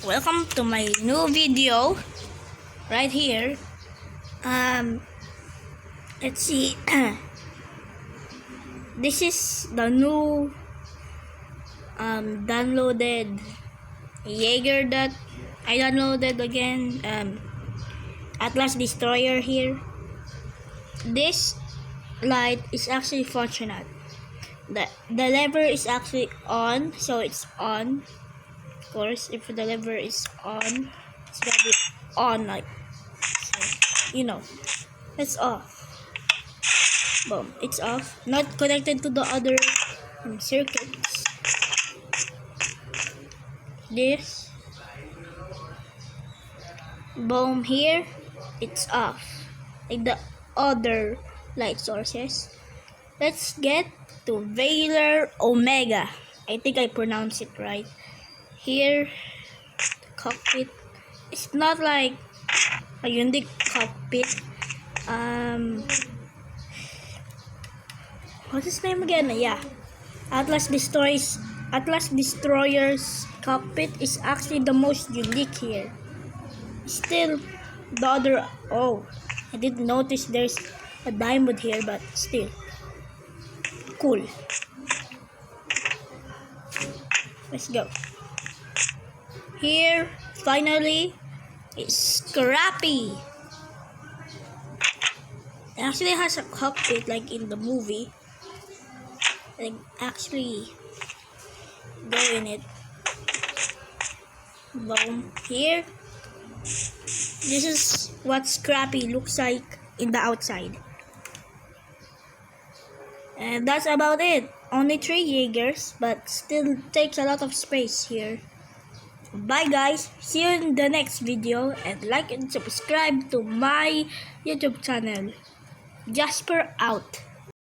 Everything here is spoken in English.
Welcome to my new video right here. Let's see. This is the new downloaded Jaeger that I downloaded again. Atlas Destroyer here. This light is actually functional. The lever is actually on, so it's on. Of course, if the lever is on, it's gonna be on, like so, it's off. Boom, it's off. Not connected to the other circuits. This, boom, here, it's off, like the other light sources. Let's get to Valor Omega. I think I pronounced it right. Here, cockpit. It's not like a unique cockpit. What's his name again? Yeah, Atlas Destroyer's cockpit is actually the most unique here. Still, the other. Oh, I didn't notice there's a diamond here, but still, cool. Let's go. Here, finally, it's Scrappy. It actually has a cockpit like in the movie. Like actually go in it. Boom. Here, this is what Scrappy looks like in the outside. And that's about it. Only 3 Jaegers, but still takes a lot of space here. Bye guys, see you in the next video, and like and subscribe to my YouTube channel. Jasper out.